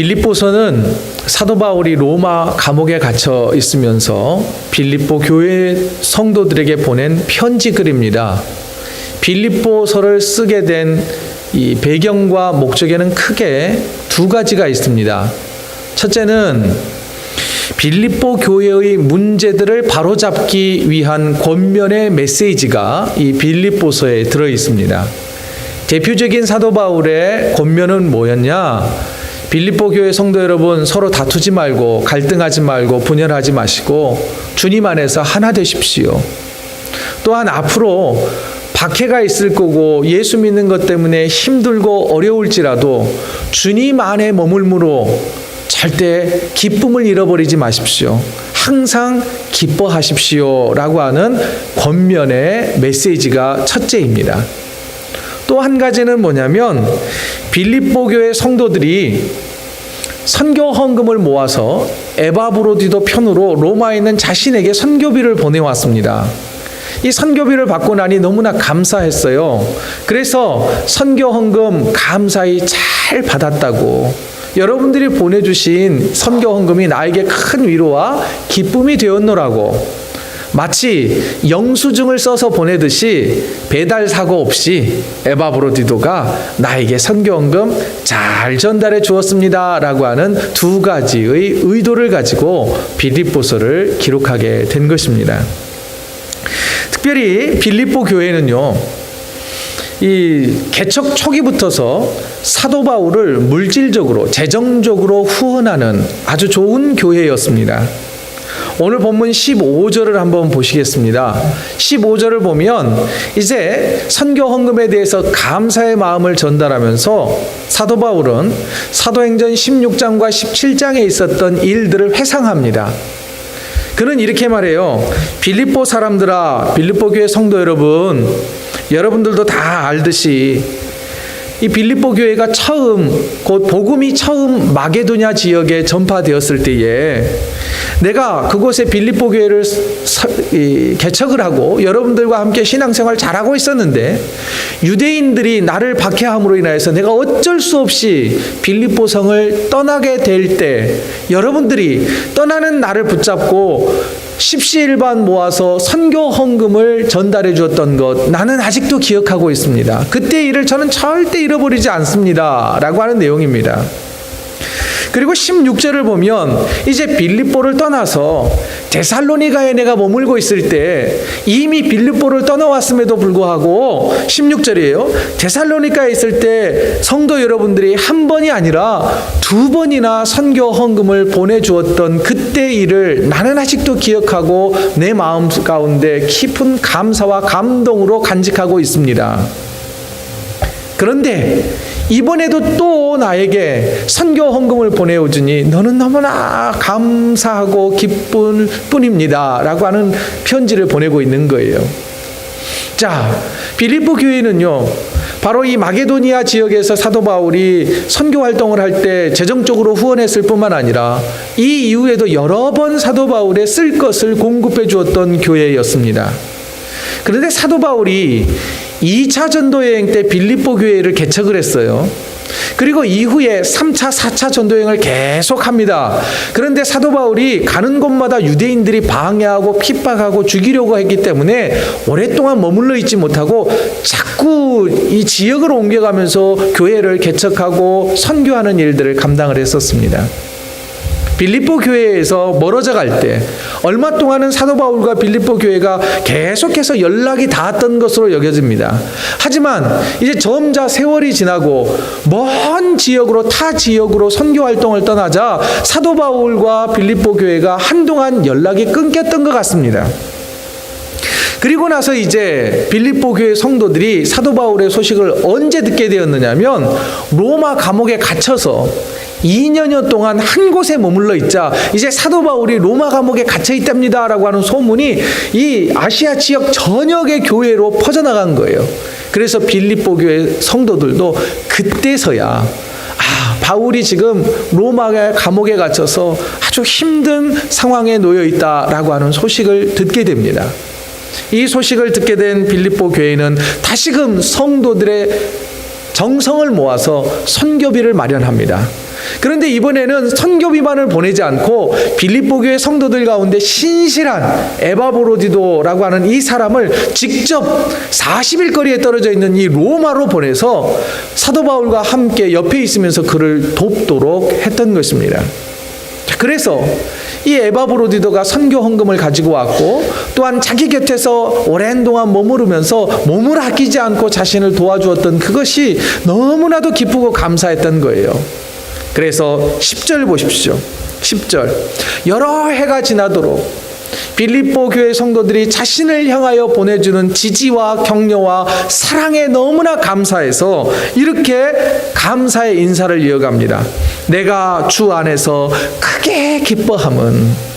빌립보서는 사도 바울이 로마 감옥에 갇혀 있으면서 빌립보 교회 성도들에게 보낸 편지 글입니다. 빌립보서를 쓰게 된 이 배경과 목적에는 크게 두 가지가 있습니다. 첫째는 빌립보 교회의 문제들을 바로잡기 위한 권면의 메시지가 이 빌립보서에 들어 있습니다. 대표적인 사도 바울의 권면은 뭐였냐? 빌립보 교회 성도 여러분, 서로 다투지 말고 갈등하지 말고 분열하지 마시고 주님 안에서 하나 되십시오. 또한 앞으로 박해가 있을 거고 예수 믿는 것 때문에 힘들고 어려울지라도 주님 안에 머물므로 절대 기쁨을 잃어버리지 마십시오. 항상 기뻐하십시오 라고 하는 권면의 메시지가 첫째입니다. 또 한 가지는 뭐냐면 빌립보 교회 성도들이 선교 헌금을 모아서 에바브로디도 편으로 로마에 있는 자신에게 선교비를 보내왔습니다. 이 선교비를 받고 나니 너무나 감사했어요. 그래서 선교 헌금 감사히 잘 받았다고, 여러분들이 보내주신 선교 헌금이 나에게 큰 위로와 기쁨이 되었노라고, 마치 영수증을 써서 보내듯이 배달 사고 없이 에바브로디도가 나에게 선교 헌금 잘 전달해 주었습니다 라고 하는 두 가지의 의도를 가지고 빌립보서를 기록하게 된 것입니다. 특별히 빌립보 교회는요, 이 개척 초기부터서 사도 바울을 물질적으로, 재정적으로 후원하는 아주 좋은 교회였습니다. 오늘 본문 15절을 한번 보시겠습니다. 15절을 보면 이제 선교 헌금에 대해서 감사의 마음을 전달하면서 사도 바울은 사도행전 16장과 17장에 있었던 일들을 회상합니다. 그는 이렇게 말해요. 빌립보 사람들아, 빌립보 교회 성도 여러분, 여러분들도 다 알듯이 이 빌립보 교회가 처음, 곧 복음이 처음 마게도냐 지역에 전파되었을 때에 내가 그곳에 빌립보 교회를 개척을 하고 여러분들과 함께 신앙생활 잘하고 있었는데 유대인들이 나를 박해함으로 인하여서 내가 어쩔 수 없이 빌립보 성을 떠나게 될 때 여러분들이 떠나는 나를 붙잡고 십시일반 모아서 선교 헌금을 전달해 주었던 것, 나는 아직도 기억하고 있습니다. 그때 일을 저는 절대 잃어버리지 않습니다 라고 하는 내용입니다. 그리고 16절을 보면 이제 빌립보를 떠나서 데살로니가에 내가 머물고 있을 때 이미 빌립보를 떠나왔음에도 불구하고 16절이에요. 데살로니가에 있을 때 성도 여러분들이 한 번이 아니라 두 번이나 선교 헌금을 보내주었던 그때 일을 나는 아직도 기억하고 내 마음 가운데 깊은 감사와 감동으로 간직하고 있습니다. 그런데 이번에도 또 나에게 선교 헌금을 보내오주니 너는 너무나 감사하고 기쁜 뿐입니다 라고 하는 편지를 보내고 있는 거예요. 자, 빌립보 교회는요, 바로 이 마게도니아 지역에서 사도 바울이 선교 활동을 할 때 재정적으로 후원했을 뿐만 아니라 이 이후에도 여러 번 사도 바울에 쓸 것을 공급해 주었던 교회였습니다. 그런데 사도 바울이 2차 전도여행 때 빌립보 교회를 개척을 했어요. 그리고 이후에 3차, 4차 전도여행을 계속합니다. 그런데 사도 바울이 가는 곳마다 유대인들이 방해하고 핍박하고 죽이려고 했기 때문에 오랫동안 머물러 있지 못하고 자꾸 이 지역으로 옮겨가면서 교회를 개척하고 선교하는 일들을 감당을 했었습니다. 빌립보 교회에서 멀어져 갈 때 얼마 동안은 사도 바울과 빌립보 교회가 계속해서 연락이 닿았던 것으로 여겨집니다. 하지만 이제 점차 세월이 지나고 먼 지역으로, 타 지역으로 선교 활동을 떠나자 사도 바울과 빌립보 교회가 한동안 연락이 끊겼던 것 같습니다. 그리고 나서 이제 빌립보 교회 성도들이 사도 바울의 소식을 언제 듣게 되었느냐면 로마 감옥에 갇혀서 2년여 동안 한 곳에 머물러 있자 이제 사도 바울이 로마 감옥에 갇혀 있답니다 라고 하는 소문이 이 아시아 지역 전역의 교회로 퍼져나간 거예요. 그래서 빌립보 교회 성도들도 그때서야 바울이 지금 로마 감옥에 갇혀서 아주 힘든 상황에 놓여 있다라고 하는 소식을 듣게 됩니다. 이 소식을 듣게 된 빌립보 교회는 다시금 성도들의 정성을 모아서 선교비를 마련합니다. 그런데 이번에는 선교 비만을 보내지 않고 빌립보 교회 성도들 가운데 신실한 에바브로디도라고 하는 이 사람을 직접 40일 거리에 떨어져 있는 이 로마로 보내서 사도 바울과 함께 옆에 있으면서 그를 돕도록 했던 것입니다. 그래서 이 에바브로디도가 선교 헌금을 가지고 왔고, 또한 자기 곁에서 오랜 동안 머무르면서 몸을 아끼지 않고 자신을 도와주었던 그것이 너무나도 기쁘고 감사했던 거예요. 그래서 10절 보십시오. 10절. 여러 해가 지나도록 빌립보 교회 성도들이 자신을 향하여 보내주는 지지와 격려와 사랑에 너무나 감사해서 이렇게 감사의 인사를 이어갑니다. 내가 주 안에서 크게 기뻐함은,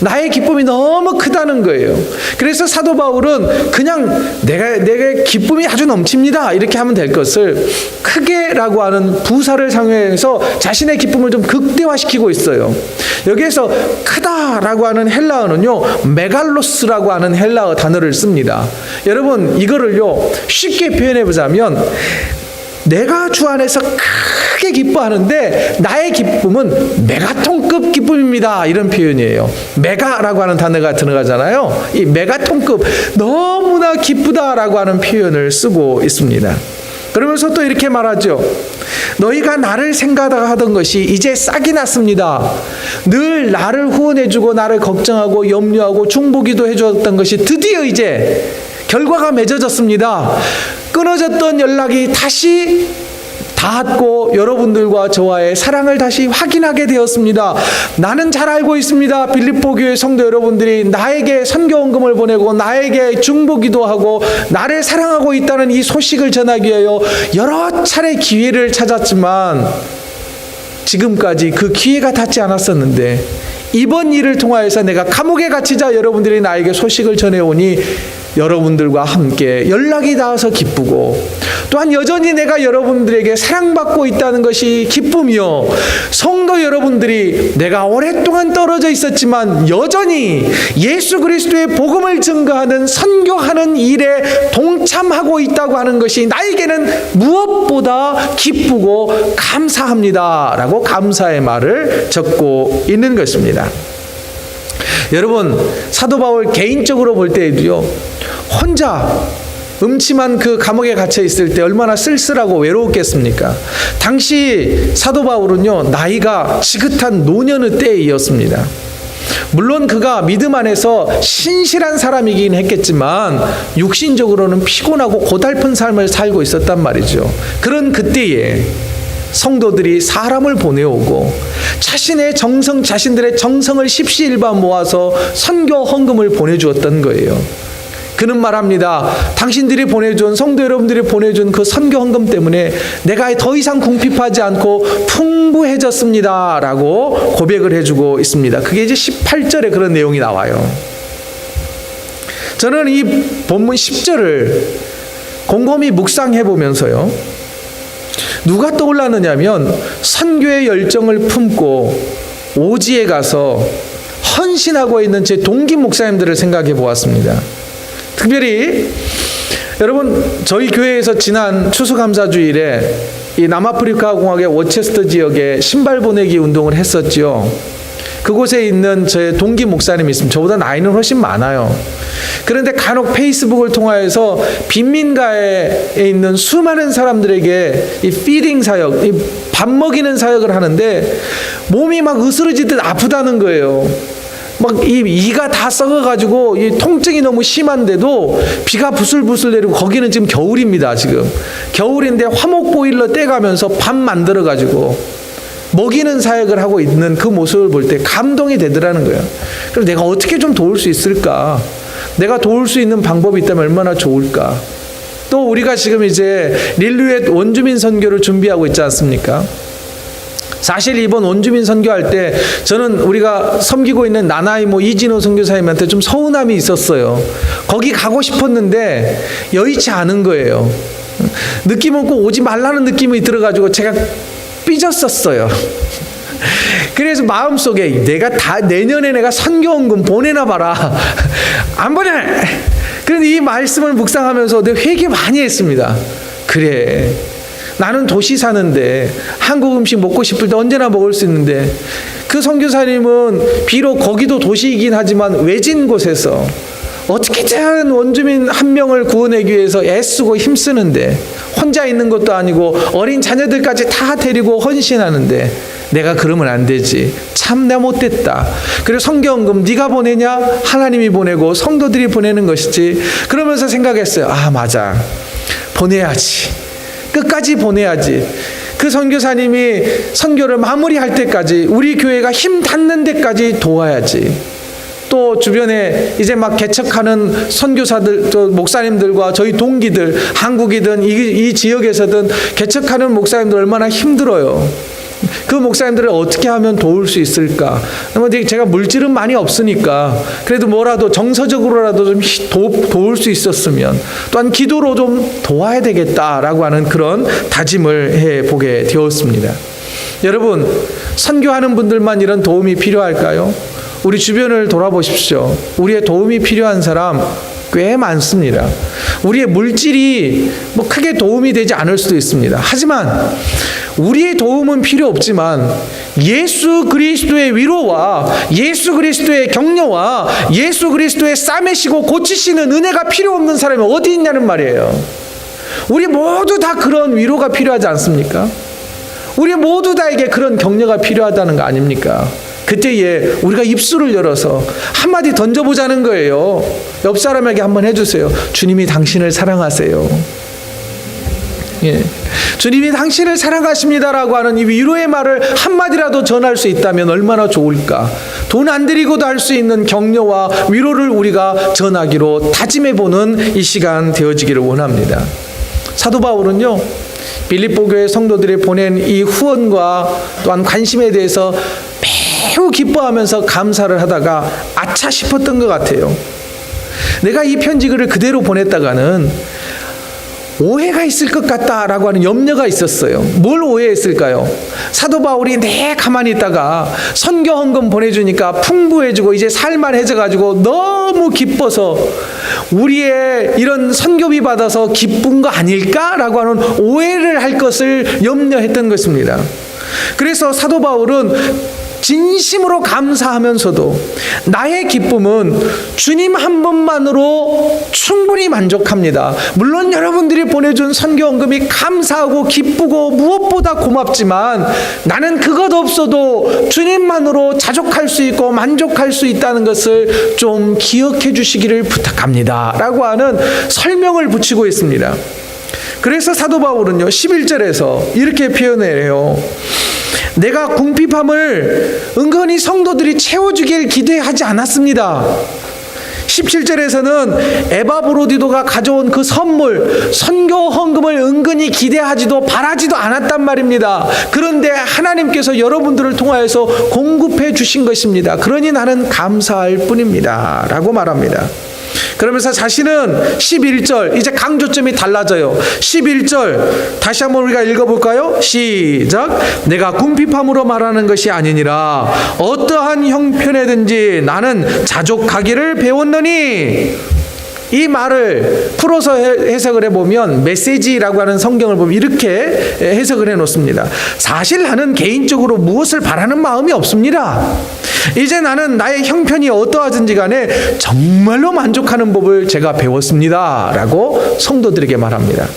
나의 기쁨이 너무 크다는 거예요. 그래서 사도 바울은 그냥 내게 기쁨이 아주 넘칩니다 이렇게 하면 될 것을 크게라고 하는 부사를 사용해서 자신의 기쁨을 좀 극대화시키고 있어요. 여기에서 크다라고 하는 헬라어는요, 메갈로스라고 하는 헬라어 단어를 씁니다. 여러분, 이거를요 쉽게 표현해 보자면, 내가 주 안에서 크게 기뻐하는데 나의 기쁨은 메가톤급 기쁨입니다, 이런 표현이에요. 메가라고 하는 단어가 들어가잖아요. 이 메가톤급, 너무나 기쁘다라고 하는 표현을 쓰고 있습니다. 그러면서 또 이렇게 말하죠. 너희가 나를 생각하던 것이 이제 싹이 났습니다. 늘 나를 후원해주고 나를 걱정하고 염려하고 중보기도 해주었던 것이 드디어 이제 결과가 맺어졌습니다. 끊어졌던 연락이 다시 닿았고 여러분들과 저와의 사랑을 다시 확인하게 되었습니다. 나는 잘 알고 있습니다. 빌립보 교회 성도 여러분들이 나에게 선교 헌금을 보내고 나에게 중보기도 하고 나를 사랑하고 있다는 이 소식을 전하기 위하여 여러 차례 기회를 찾았지만 지금까지 그 기회가 닿지 않았었는데, 이번 일을 통하여서 내가 감옥에 갇히자 여러분들이 나에게 소식을 전해오니 여러분들과 함께 연락이 닿아서 기쁘고, 또한 여전히 내가 여러분들에게 사랑받고 있다는 것이 기쁨이요, 성도 여러분들이 내가 오랫동안 떨어져 있었지만 여전히 예수 그리스도의 복음을 증거하는 선교하는 일에 동참하고 있다고 하는 것이 나에게는 무엇보다 기쁘고 감사합니다 라고 감사의 말을 적고 있는 것입니다. 여러분, 사도 바울 개인적으로 볼 때에도요, 혼자 음침한 그 감옥에 갇혀 있을 때 얼마나 쓸쓸하고 외로웠겠습니까? 당시 사도 바울은요, 나이가 지긋한 노년의 때이었습니다. 물론 그가 믿음 안에서 신실한 사람이긴 했겠지만 육신적으로는 피곤하고 고달픈 삶을 살고 있었단 말이죠. 그런 그때에 성도들이 사람을 보내오고 자신들의 정성을 십시일반 모아서 선교 헌금을 보내주었던 거예요. 그는 말합니다. 당신들이 보내준, 성도 여러분들이 보내준 그 선교 헌금 때문에 내가 더 이상 궁핍하지 않고 풍부해졌습니다 라고 고백을 해주고 있습니다. 그게 이제 18절에 그런 내용이 나와요. 저는 이 본문 10절을 곰곰이 묵상해 보면서요, 누가 떠올랐느냐면 선교의 열정을 품고 오지에 가서 헌신하고 있는 제 동기 목사님들을 생각해 보았습니다. 특별히 여러분, 저희 교회에서 지난 추수감사주일에 이 남아프리카 공화국의 워체스터 지역에 신발 보내기 운동을 했었죠. 그곳에 있는 제 동기 목사님이 있습니다. 저보다 나이는 훨씬 많아요. 그런데 간혹 페이스북을 통하여서 빈민가에 있는 수많은 사람들에게 이 피딩 사역, 이 밥 먹이는 사역을 하는데 몸이 막 으스러지듯 아프다는 거예요. 막 이 이가 다 썩어가지고 이 통증이 너무 심한데도 비가 부슬부슬 내리고, 거기는 지금 겨울입니다. 지금 겨울인데 화목 보일러 떼가면서 밥 만들어가지고 먹이는 사역을 하고 있는 그 모습을 볼 때 감동이 되더라는 거예요. 그럼 내가 어떻게 좀 도울 수 있을까? 내가 도울 수 있는 방법이 있다면 얼마나 좋을까? 또 우리가 지금 이제 릴루엣 원주민 선교를 준비하고 있지 않습니까? 사실 이번 원주민 선교할 때 저는 우리가 섬기고 있는 나나이모 이진호 선교사님한테 좀 서운함이 있었어요. 거기 가고 싶었는데 여의치 않은 거예요. 느낌 없고 오지 말라는 느낌이 들어가지고 제가 삐졌었어요. 그래서 마음속에 내년에 내가 선교헌금 보내나 봐라. 안 보내! 그런데 이 말씀을 묵상하면서 내가 회개 많이 했습니다. 그래, 나는 도시 사는데 한국 음식 먹고 싶을 때 언제나 먹을 수 있는데 그 선교사님은 비록 거기도 도시이긴 하지만 외진 곳에서 어떻게든 원주민 한 명을 구원하기 위해서 애쓰고 힘쓰는데 혼자 있는 것도 아니고 어린 자녀들까지 다 데리고 헌신하는데 내가 그러면 안 되지. 참 내가 못됐다. 그리고 성경금 네가 보내냐? 하나님이 보내고 성도들이 보내는 것이지. 그러면서 생각했어요. 아 맞아. 보내야지. 끝까지 보내야지. 그 선교사님이 선교를 마무리할 때까지 우리 교회가 힘 닿는 데까지 도와야지. 또 주변에 이제 막 개척하는 선교사들, 또 목사님들과 저희 동기들, 한국이든 이 지역에서든 개척하는 목사님들 얼마나 힘들어요. 그 목사님들을 어떻게 하면 도울 수 있을까? 제가 물질은 많이 없으니까 그래도 뭐라도 정서적으로라도 좀 도울 수 있었으면, 또한 기도로 좀 도와야 되겠다라고 하는 그런 다짐을 해보게 되었습니다. 여러분, 선교하는 분들만 이런 도움이 필요할까요? 우리 주변을 돌아보십시오. 우리의 도움이 필요한 사람 꽤 많습니다. 우리의 물질이 뭐 크게 도움이 되지 않을 수도 있습니다. 하지만 우리의 도움은 필요 없지만 예수 그리스도의 위로와 예수 그리스도의 격려와 예수 그리스도의 싸매시고 고치시는 은혜가 필요 없는 사람이 어디 있냐는 말이에요. 우리 모두 다 그런 위로가 필요하지 않습니까? 우리 모두 다에게 그런 격려가 필요하다는 거 아닙니까? 그때에 우리가 입술을 열어서 한마디 던져보자는 거예요. 옆 사람에게 한번 해주세요. 주님이 당신을 사랑하세요. 예. 주님이 당신을 사랑하십니다라고 하는 이 위로의 말을 한마디라도 전할 수 있다면 얼마나 좋을까. 돈 안 들이고도 할 수 있는 격려와 위로를 우리가 전하기로 다짐해보는 이 시간 되어지기를 원합니다. 사도 바울은요, 빌립보 교회 성도들이 보낸 이 후원과 또한 관심에 대해서 매우 기뻐하면서 감사를 하다가 아차 싶었던 것 같아요. 내가 이 편지글을 그대로 보냈다가는 오해가 있을 것 같다라고 하는 염려가 있었어요. 뭘 오해했을까요? 사도 바울이 가만히 있다가 선교 헌금 보내주니까 풍부해지고 이제 살만해져가지고 너무 기뻐서 우리의 이런 선교비 받아서 기쁜 거 아닐까라고 하는 오해를 할 것을 염려했던 것입니다. 그래서 사도 바울은 진심으로 감사하면서도 나의 기쁨은 주님 한 분만으로 충분히 만족합니다. 물론 여러분들이 보내준 선교헌금이 감사하고 기쁘고 무엇보다 고맙지만 나는 그것 없어도 주님만으로 자족할 수 있고 만족할 수 있다는 것을 좀 기억해 주시기를 부탁합니다 라고 하는 설명을 붙이고 있습니다. 그래서 사도 바울은요 11절에서 이렇게 표현을 해요. 내가 궁핍함을 은근히 성도들이 채워주길 기대하지 않았습니다. 17절에서는 에바브로디도가 가져온 그 선물, 선교 헌금을 은근히 기대하지도 바라지도 않았단 말입니다. 그런데 하나님께서 여러분들을 통하여서 공급해 주신 것입니다. 그러니 나는 감사할 뿐입니다 라고 말합니다. 그러면서 자신은 11절, 이제 강조점이 달라져요. 11절 다시 한번 우리가 읽어볼까요? 시작. 내가 궁핍함으로 말하는 것이 아니니라 어떠한 형편에든지 나는 자족하기를 배웠느니. 이 말을 풀어서 해석을 해보면 메시지라고 하는 성경을 보면 이렇게 해석을 해놓습니다. 사실 나는 개인적으로 무엇을 바라는 마음이 없습니다. 이제 나는 나의 형편이 어떠하든지 간에 정말로 만족하는 법을 제가 배웠습니다 라고 성도들에게 말합니다.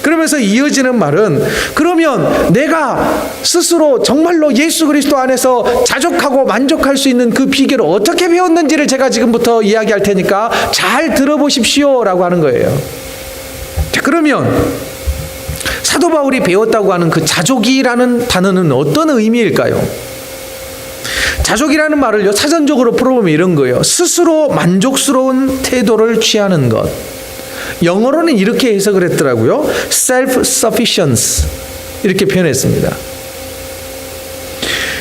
그러면서 이어지는 말은 그러면 내가 스스로 정말로 예수 그리스도 안에서 자족하고 만족할 수 있는 그 비결을 어떻게 배웠는지를 제가 지금부터 이야기할 테니까 잘 들어보십시오 라고 하는 거예요. 자, 그러면 사도 바울이 배웠다고 하는 그 자족이라는 단어는 어떤 의미일까요? 자족이라는 말을요 사전적으로 풀어보면 이런 거예요. 스스로 만족스러운 태도를 취하는 것. 영어로는 이렇게 해석을 했더라고요. self-sufficiency 이렇게 표현했습니다.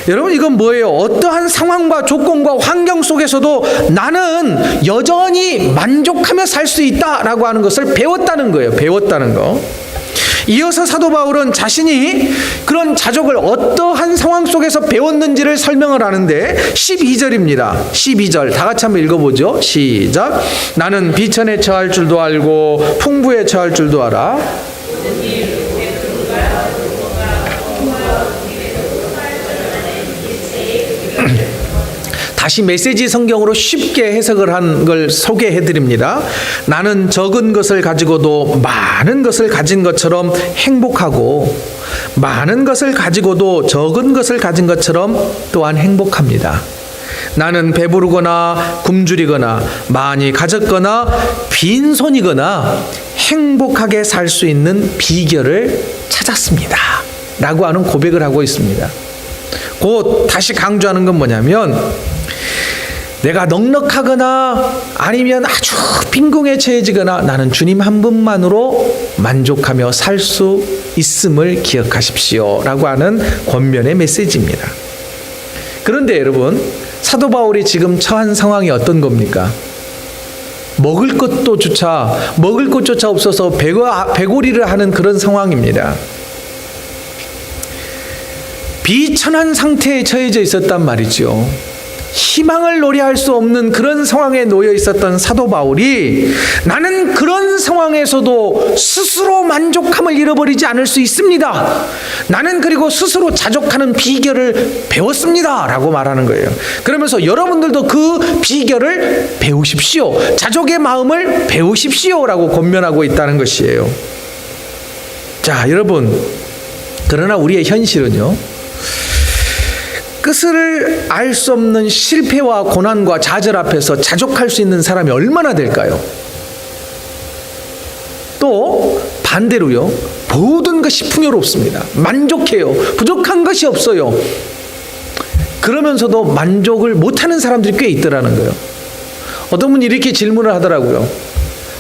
여러분 이건 뭐예요? 어떠한 상황과 조건과 환경 속에서도 나는 여전히 만족하며 살 수 있다라고 하는 것을 배웠다는 거예요. 배웠다는 거. 이어서 사도 바울은 자신이 그런 자족을 어떠한 상황 속에서 배웠는지를 설명을 하는데 12절입니다. 12절 다 같이 한번 읽어보죠. 시작. 나는 비천에 처할 줄도 알고 풍부에 처할 줄도 알아. 다시 메시지 성경으로 쉽게 해석을 한 걸 소개해 드립니다. 나는 적은 것을 가지고도 많은 것을 가진 것처럼 행복하고 많은 것을 가지고도 적은 것을 가진 것처럼 또한 행복합니다. 나는 배부르거나 굶주리거나 많이 가졌거나 빈손이거나 행복하게 살 수 있는 비결을 찾았습니다. 라고 하는 고백을 하고 있습니다. 곧 다시 강조하는 건 뭐냐면 내가 넉넉하거나 아니면 아주 빈궁에 처해지거나 나는 주님 한 분만으로 만족하며 살 수 있음을 기억하십시오. 라고 하는 권면의 메시지입니다. 그런데 여러분, 사도 바울이 지금 처한 상황이 어떤 겁니까? 먹을 것조차 없어서 배고리를 하는 그런 상황입니다. 비천한 상태에 처해져 있었단 말이죠. 희망을 노래할 수 없는 그런 상황에 놓여 있었던 사도 바울이 나는 그런 상황에서도 스스로 만족함을 잃어버리지 않을 수 있습니다. 나는 그리고 스스로 자족하는 비결을 배웠습니다. 라고 말하는 거예요. 그러면서 여러분들도 그 비결을 배우십시오. 자족의 마음을 배우십시오. 라고 권면하고 있다는 것이에요. 자, 여러분, 그러나 우리의 현실은요, 끝을 알 수 없는 실패와 고난과 좌절 앞에서 자족할 수 있는 사람이 얼마나 될까요? 또 반대로요, 모든 것이 풍요롭습니다. 만족해요. 부족한 것이 없어요. 그러면서도 만족을 못하는 사람들이 꽤 있더라는 거예요. 어떤 분이 이렇게 질문을 하더라고요.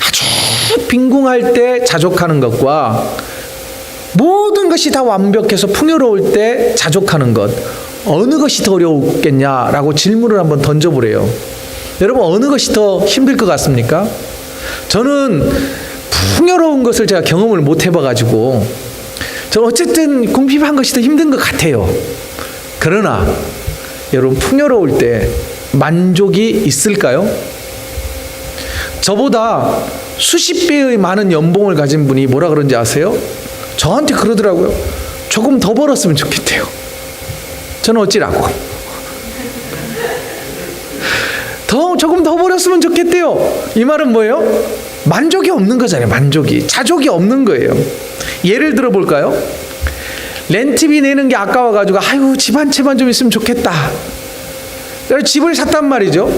아주 빈궁할 때 자족하는 것과 모든 것이 다 완벽해서 풍요로울 때 자족하는 것, 어느 것이 더 어렵겠냐라고 질문을 한번 던져보래요. 여러분, 어느 것이 더 힘들 것 같습니까? 저는 풍요로운 것을 제가 경험을 못 해봐가지고 저는 어쨌든 궁핍한 것이 더 힘든 것 같아요. 그러나 여러분, 풍요로울 때 만족이 있을까요? 저보다 수십 배의 많은 연봉을 가진 분이 뭐라 그런지 아세요? 저한테 그러더라고요. 조금 더 벌었으면 좋겠대요. 저는 어찌라고? 조금 더 벌었으면 좋겠대요. 이 말은 뭐예요? 만족이 없는 거잖아요. 만족이. 자족이 없는 거예요. 예를 들어 볼까요? 렌트비 내는 게 아까워가지고 아유, 집 한 채만 좀 있으면 좋겠다. 그래서 집을 샀단 말이죠.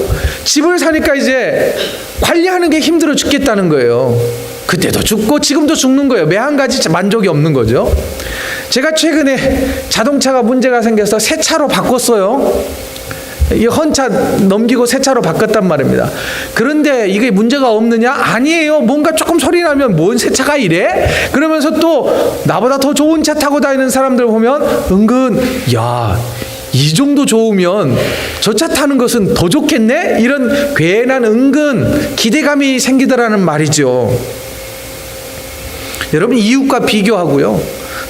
집을 사니까 이제 관리하는 게 힘들어 죽겠다는 거예요. 그때도 죽고 지금도 죽는 거예요. 매 한 가지 만족이 없는 거죠. 제가 최근에 자동차가 문제가 생겨서 새 차로 바꿨어요. 이 헌차 넘기고 새 차로 바꿨단 말입니다. 그런데 이게 문제가 없느냐? 아니에요. 뭔가 조금 소리 나면 뭔 새 차가 이래? 그러면서 또 나보다 더 좋은 차 타고 다니는 사람들 보면 은근 야, 이 정도 좋으면 저 차 타는 것은 더 좋겠네? 이런 괜한 은근 기대감이 생기더라는 말이죠. 여러분, 이웃과 비교하고요,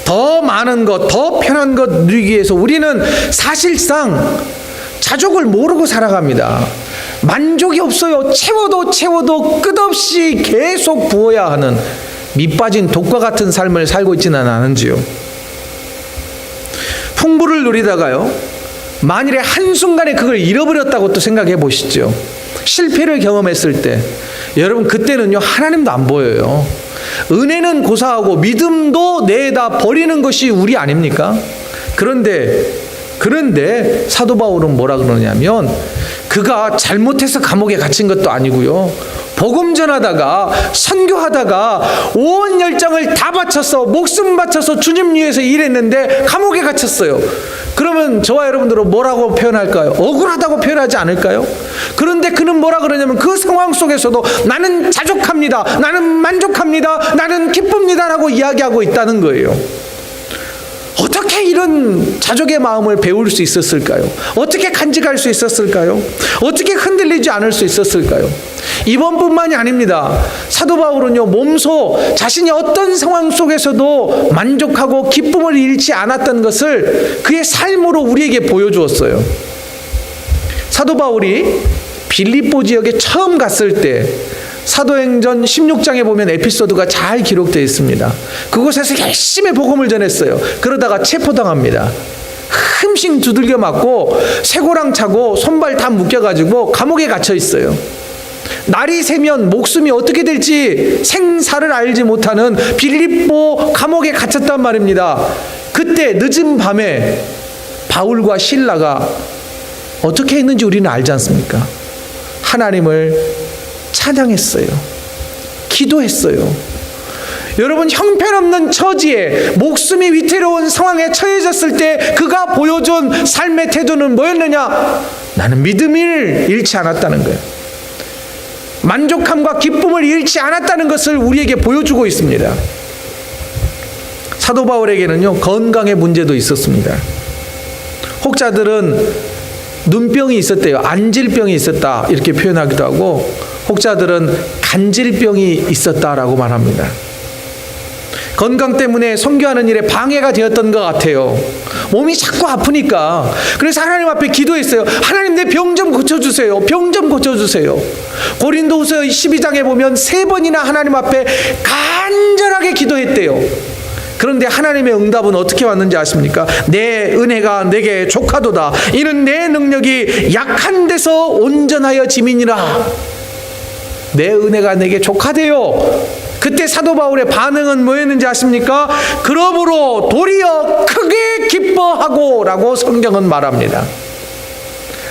더 많은 것, 더 편한 것 누리기 위해서 우리는 사실상 자족을 모르고 살아갑니다. 만족이 없어요. 채워도 끝없이 계속 부어야 하는 밑빠진 독과 같은 삶을 살고 있지는 않은지요. 풍부를 누리다가요, 만일에 한순간에 그걸 잃어버렸다고 또 생각해 보시죠. 실패를 경험했을 때 여러분, 그때는요, 하나님도 안 보여요. 은혜는 고사하고 믿음도 내다 버리는 것이 우리 아닙니까? 그런데 사도 바울은 뭐라 그러냐면 그가 잘못해서 감옥에 갇힌 것도 아니고요, 복음 전하다가 선교하다가 온 열정을 다 바쳐서 목숨 바쳐서 주님 위해서 일했는데 감옥에 갇혔어요. 그러면 저와 여러분들은 뭐라고 표현할까요? 억울하다고 표현하지 않을까요? 그런데 그는 뭐라 그러냐면 그 상황 속에서도 나는 자족합니다, 나는 만족합니다, 나는 기쁩니다 라고 이야기하고 있다는 거예요. 어떻게 이런 자족의 마음을 배울 수 있었을까요? 어떻게 간직할 수 있었을까요? 어떻게 흔들리지 않을 수 있었을까요? 이번뿐만이 아닙니다. 사도 바울은요, 몸소 자신이 어떤 상황 속에서도 만족하고 기쁨을 잃지 않았던 것을 그의 삶으로 우리에게 보여주었어요. 사도 바울이 빌립보 지역에 처음 갔을 때 사도행전 16장에 보면 에피소드가 잘 기록되어 있습니다. 그곳에서 열심히 복음을 전했어요. 그러다가 체포당합니다. 흠씩 두들겨 맞고 쇠고랑 차고 손발 다 묶여가지고 감옥에 갇혀 있어요. 날이 새면 목숨이 어떻게 될지 생사를 알지 못하는 빌립보 감옥에 갇혔단 말입니다. 그때 늦은 밤에 바울과 실라가 어떻게 했는지 우리는 알지 않습니까? 하나님을 찬양했어요. 기도했어요. 여러분, 형편없는 처지에 목숨이 위태로운 상황에 처해졌을 때 그가 보여준 삶의 태도는 뭐였느냐? 나는 믿음을 잃지 않았다는 거예요. 만족함과 기쁨을 잃지 않았다는 것을 우리에게 보여주고 있습니다. 사도 바울에게는요, 건강의 문제도 있었습니다. 혹자들은 눈병이 있었대요. 안질병이 있었다 이렇게 표현하기도 하고, 혹자들은 간질병이 있었다라고 말합니다. 건강 때문에 선교하는 일에 방해가 되었던 것 같아요. 몸이 자꾸 아프니까. 그래서 하나님 앞에 기도했어요. 하나님, 내 병 좀 고쳐주세요. 병 좀 고쳐주세요. 고린도후서 12장에 보면 3번이나 하나님 앞에 간절하게 기도했대요. 그런데 하나님의 응답은 어떻게 왔는지 아십니까? 내 은혜가 내게 족하도다. 이는 내 능력이 약한 데서 온전하여 짐이니라. 내 은혜가 내게 족하대요. 그때 사도 바울의 반응은 뭐였는지 아십니까? 그러므로 도리어 크게 기뻐하고 라고 성경은 말합니다.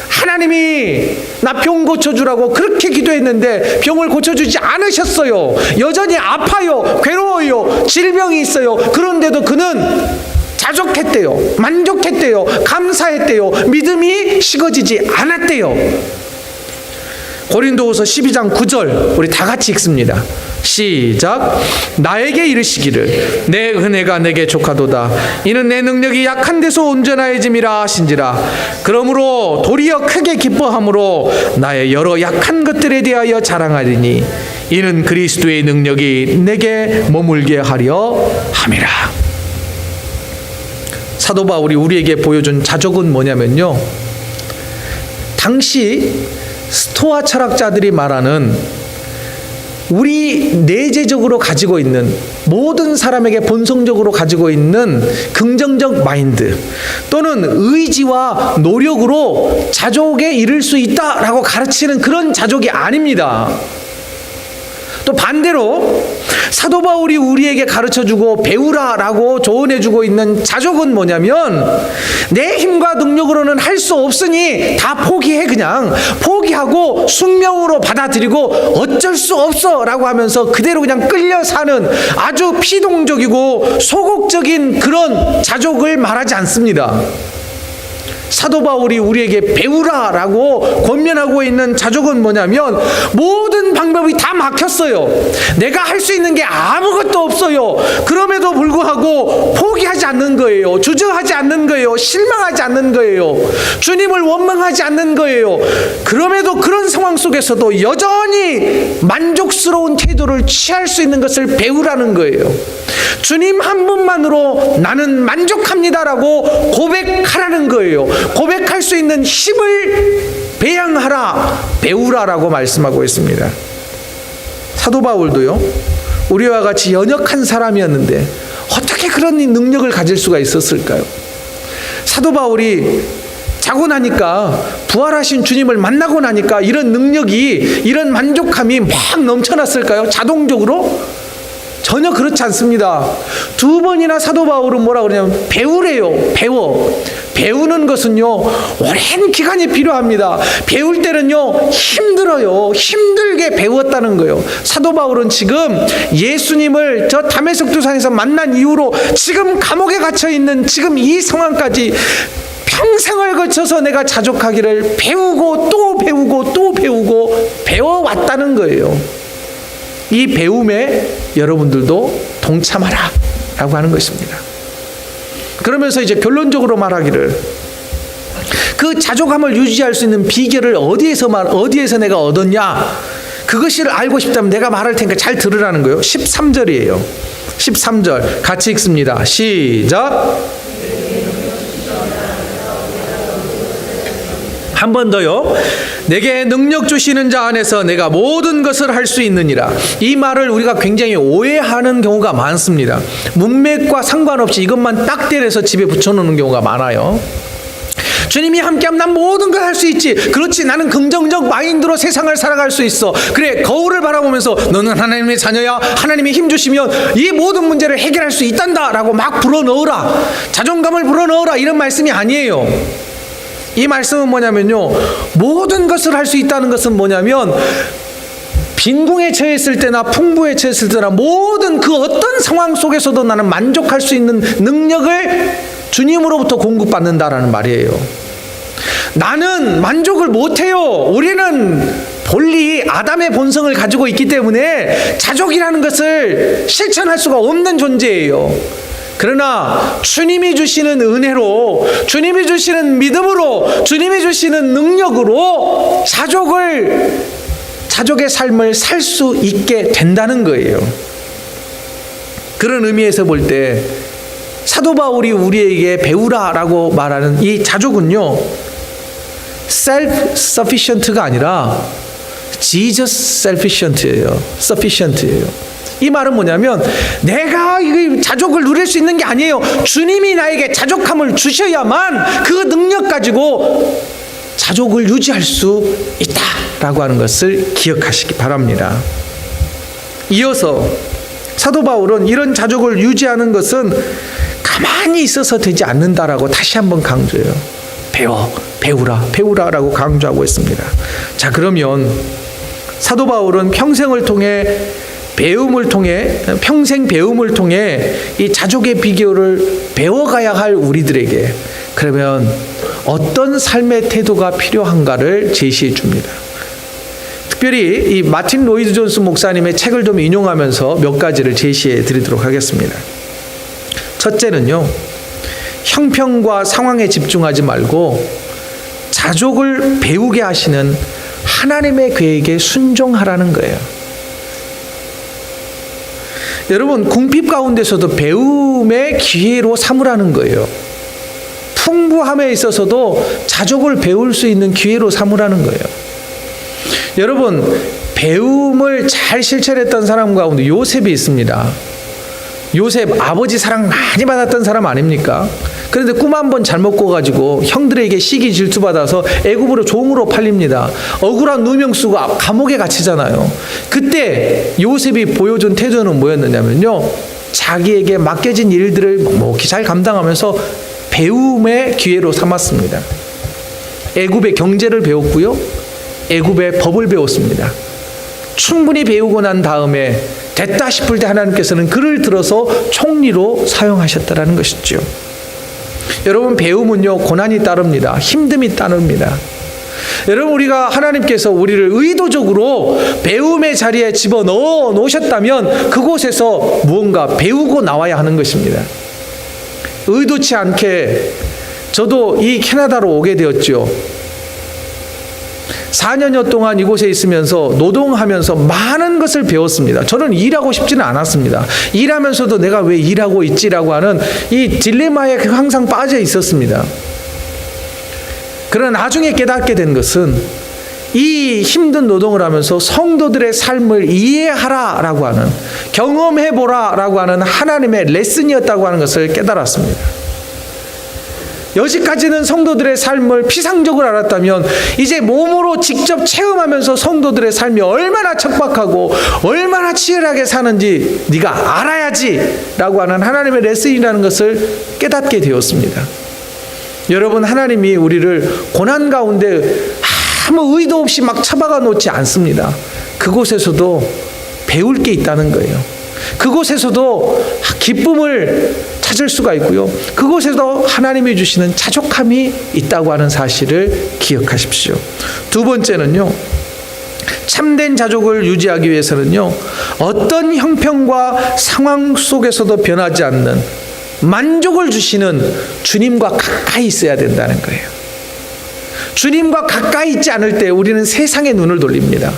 하나님이 나 병 고쳐주라고 그렇게 기도했는데 병을 고쳐주지 않으셨어요. 여전히 아파요. 괴로워요. 질병이 있어요. 그런데도 그는 자족했대요. 만족했대요. 감사했대요. 믿음이 식어지지 않았대요. 고린도후서 12장 9절 우리 다 같이 읽습니다. 시작. 나에게 이르시기를 내 은혜가 내게 족하도다. 이는 내 능력이 약한 데서 온전하여짐이라 하신지라. 그러므로 도리어 크게 기뻐함으로 나의 여러 약한 것들에 대하여 자랑하리니 이는 그리스도의 능력이 내게 머물게 하려 함이라. 사도 바울이 우리에게 보여준 자족은 뭐냐면요, 당시 스토아 철학자들이 말하는 우리 내재적으로 가지고 있는, 모든 사람에게 본성적으로 가지고 있는 긍정적 마인드 또는 의지와 노력으로 자족에 이를 수 있다라고 가르치는 그런 자족이 아닙니다. 또 반대로 사도 바울이 우리에게 가르쳐주고 배우라라고 조언해주고 있는 자족은 뭐냐면, 내 힘과 능력으로는 할 수 없으니 다 포기해. 그냥 포기하고 숙명으로 받아들이고 어쩔 수 없어 라고 하면서 그대로 그냥 끌려 사는 아주 피동적이고 소극적인 그런 자족을 말하지 않습니다. 사도 바울이 우리에게 배우라라고 권면하고 있는 자족은 뭐냐면, 모든 방법이 다 막혔어요. 내가 할 수 있는 게 아무것도 없어요. 그럼에도 불구하고 포기하지 않는 거예요. 주저하지 않는 거예요. 실망하지 않는 거예요. 주님을 원망하지 않는 거예요. 그럼에도 그런 상황 속에서도 여전히 만족스러운 태도를 취할 수 있는 것을 배우라는 거예요. 주님 한 분만으로 나는 만족합니다라고 고백하라는 거예요. 고백할 수 있는 힘을 배양하라, 배우라라고 말씀하고 있습니다. 사도 바울도요, 우리와 같이 연약한 사람이었는데 어떻게 그런 능력을 가질 수가 있었을까요? 사도 바울이 자고 나니까, 부활하신 주님을 만나고 나니까 이런 능력이, 이런 만족감이 막 넘쳐났을까요? 자동적으로? 전혀 그렇지 않습니다. 2번이나 사도 바울은 뭐라 그러냐면 배우래요. 배우는 것은요, 오랜 기간이 필요합니다. 배울 때는요, 힘들어요. 힘들게 배웠다는 거예요. 사도 바울은 지금 예수님을 저 다메섹 도상에서 만난 이후로 지금 감옥에 갇혀 있는 지금 이 상황까지 평생을 거쳐서 내가 자족하기를 배우고 또 배우고 또 배우고 배워왔다는 거예요. 이 배움에 여러분들도 동참하라 라고 하는 것입니다. 그러면서 이제 결론적으로 말하기를, 그 자족함을 유지할 수 있는 비결을 어디에서 내가 얻었냐, 그것을 알고 싶다면 내가 말할 테니까 잘 들으라는 거예요. 13절이에요. 13절 같이 읽습니다. 시작. 한 번 더요. 내게 능력 주시는 자 안에서 내가 모든 것을 할 수 있느니라. 이 말을 우리가 굉장히 오해하는 경우가 많습니다. 문맥과 상관없이 이것만 딱 때려서 집에 붙여놓는 경우가 많아요. 주님이 함께하면 난 모든 걸 할 수 있지. 그렇지, 나는 긍정적 마인드로 세상을 살아갈 수 있어. 그래, 거울을 바라보면서 너는 하나님의 자녀야, 하나님이 힘 주시면 이 모든 문제를 해결할 수 있단다 라고 막 불어넣어라, 자존감을 불어넣어라, 이런 말씀이 아니에요. 이 말씀은 뭐냐면요, 모든 것을 할 수 있다는 것은 뭐냐면 빈궁에 처했을 때나 풍부에 처했을 때나 모든 그 어떤 상황 속에서도 나는 만족할 수 있는 능력을 주님으로부터 공급받는다라는 말이에요. 나는 만족을 못해요. 우리는 본리 아담의 본성을 가지고 있기 때문에 자족이라는 것을 실천할 수가 없는 존재예요. 그러나 주님이 주시는 은혜로, 주님이 주시는 믿음으로, 주님이 주시는 능력으로 자족의 삶을 살 수 있게 된다는 거예요. 그런 의미에서 볼 때 사도 바울이 우리에게 배우라라고 말하는 이 자족은요, self-sufficient가 아니라 Jesus sufficient예요. 이 말은 뭐냐면 내가 이 자족을 누릴 수 있는 게 아니에요. 주님이 나에게 자족함을 주셔야만 그 능력 가지고 자족을 유지할 수 있다라고 하는 것을 기억하시기 바랍니다. 이어서 사도 바울은 이런 자족을 유지하는 것은 가만히 있어서 되지 않는다라고 다시 한번 강조해요. 배우라라고 강조하고 있습니다. 자, 그러면 사도 바울은 평생 배움을 통해 이 자족의 비결을 배워가야 할 우리들에게 그러면 어떤 삶의 태도가 필요한가를 제시해 줍니다. 특별히 이 마틴 로이드 존스 목사님의 책을 좀 인용하면서 몇 가지를 제시해 드리도록 하겠습니다. 첫째는요, 형편과 상황에 집중하지 말고 자족을 배우게 하시는 하나님의 계획에 순종하라는 거예요. 여러분, 궁핍 가운데서도 배움의 기회로 삼으라는 거예요. 풍부함에 있어서도 자족을 배울 수 있는 기회로 삼으라는 거예요. 여러분, 배움을 잘 실천했던 사람 가운데 요셉이 있습니다. 요셉 아버지 사랑 많이 받았던 사람 아닙니까? 그런데 꿈 한 번 잘못 꿔가지고 형들에게 시기 질투받아서 애굽으로 종으로 팔립니다. 억울한 누명 쓰고 감옥에 갇히잖아요. 그때 요셉이 보여준 태도는 뭐였느냐면요, 자기에게 맡겨진 일들을 묵묵히 잘 감당하면서 배움의 기회로 삼았습니다. 애굽의 경제를 배웠고요, 애굽의 법을 배웠습니다. 충분히 배우고 난 다음에 됐다 싶을 때 하나님께서는 그를 들어서 총리로 사용하셨다라는 것이죠. 여러분, 배움은요, 고난이 따릅니다. 힘듦이 따릅니다. 여러분, 우리가 하나님께서 우리를 의도적으로 배움의 자리에 집어넣어 놓으셨다면 그곳에서 무언가 배우고 나와야 하는 것입니다. 의도치 않게 저도 이 캐나다로 오게 되었죠. 4년여 동안 이곳에 있으면서 노동하면서 많은 것을 배웠습니다. 저는 일하고 싶지는 않았습니다. 일하면서도 내가 왜 일하고 있지라고 하는 이 딜레마에 항상 빠져 있었습니다. 그러나 나중에 깨닫게 된 것은 이 힘든 노동을 하면서 성도들의 삶을 이해하라라고 하는, 경험해보라라고 하는 하나님의 레슨이었다고 하는 것을 깨달았습니다. 여지까지는 성도들의 삶을 피상적으로 알았다면 이제 몸으로 직접 체험하면서 성도들의 삶이 얼마나 척박하고 얼마나 치열하게 사는지 네가 알아야지 라고 하는 하나님의 레슨이라는 것을 깨닫게 되었습니다. 여러분, 하나님이 우리를 고난 가운데 아무 의도 없이 막 처박아 놓지 않습니다. 그곳에서도 배울 게 있다는 거예요. 그곳에서도 기쁨을 찾을 수가 있고요, 그곳에도 하나님이 주시는 자족함이 있다고 하는 사실을 기억하십시오. 두 번째는요, 참된 자족을 유지하기 위해서는요, 어떤 형편과 상황 속에서도 변하지 않는 만족을 주시는 주님과 가까이 있어야 된다는 거예요. 주님과 가까이 있지 않을 때 우리는 세상에 눈을 돌립니다.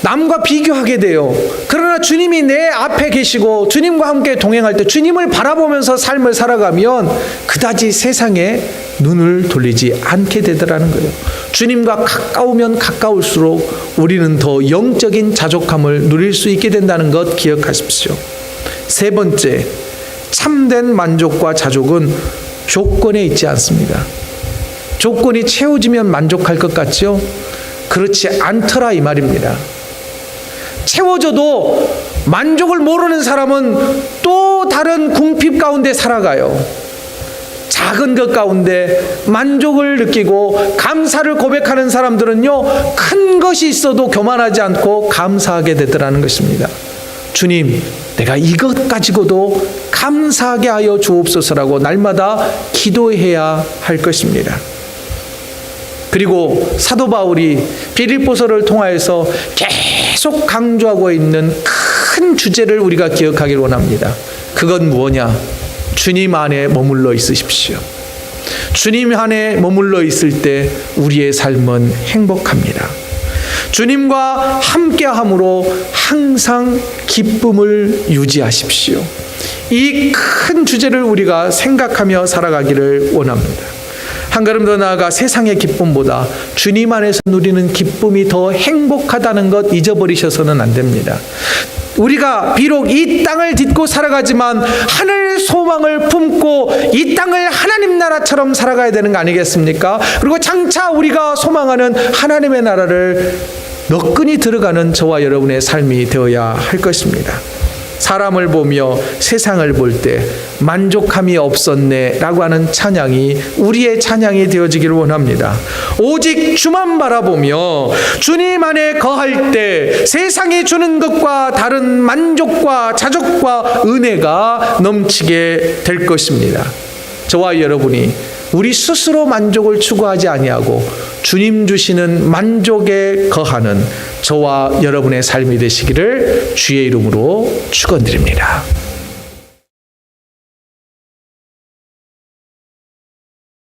남과 비교하게 돼요. 그러나 주님이 내 앞에 계시고 주님과 함께 동행할 때 주님을 바라보면서 삶을 살아가면 그다지 세상에 눈을 돌리지 않게 되더라는 거예요. 주님과 가까우면 가까울수록 우리는 더 영적인 자족함을 누릴 수 있게 된다는 것 기억하십시오. 세 번째, 참된 만족과 자족은 조건에 있지 않습니다. 조건이 채워지면 만족할 것 같죠? 그렇지 않더라 이 말입니다. 채워져도 만족을 모르는 사람은 또 다른 궁핍 가운데 살아가요. 작은 것 가운데 만족을 느끼고 감사를 고백하는 사람들은요, 큰 것이 있어도 교만하지 않고 감사하게 되더라는 것입니다. 주님, 내가 이것 가지고도 감사하게 하여 주옵소서라고 날마다 기도해야 할 것입니다. 그리고 사도 바울이 빌립보서를 통하여서 계속 강조하고 있는 큰 주제를 우리가 기억하기를 원합니다. 그건 무엇냐? 주님 안에 머물러 있으십시오. 주님 안에 머물러 있을 때 우리의 삶은 행복합니다. 주님과 함께함으로 항상 기쁨을 유지하십시오. 이 큰 주제를 우리가 생각하며 살아가기를 원합니다. 한 걸음 더 나아가 세상의 기쁨보다 주님 안에서 누리는 기쁨이 더 행복하다는 것 잊어버리셔서는 안 됩니다. 우리가 비록 이 땅을 딛고 살아가지만 하늘 소망을 품고 이 땅을 하나님 나라처럼 살아가야 되는 거 아니겠습니까? 그리고 장차 우리가 소망하는 하나님의 나라를 너끈히 들어가는 저와 여러분의 삶이 되어야 할 것입니다. 사람을 보며 세상을 볼 때 만족함이 없었네 라고 하는 찬양이 우리의 찬양이 되어지기를 원합니다. 오직 주만 바라보며 주님 안에 거할 때 세상이 주는 것과 다른 만족과 자족과 은혜가 넘치게 될 것입니다. 저와 여러분이 우리 스스로 만족을 추구하지 아니하고 주님 주시는 만족에 거하는 저와 여러분의 삶이 되시기를 주의 이름으로 축원드립니다.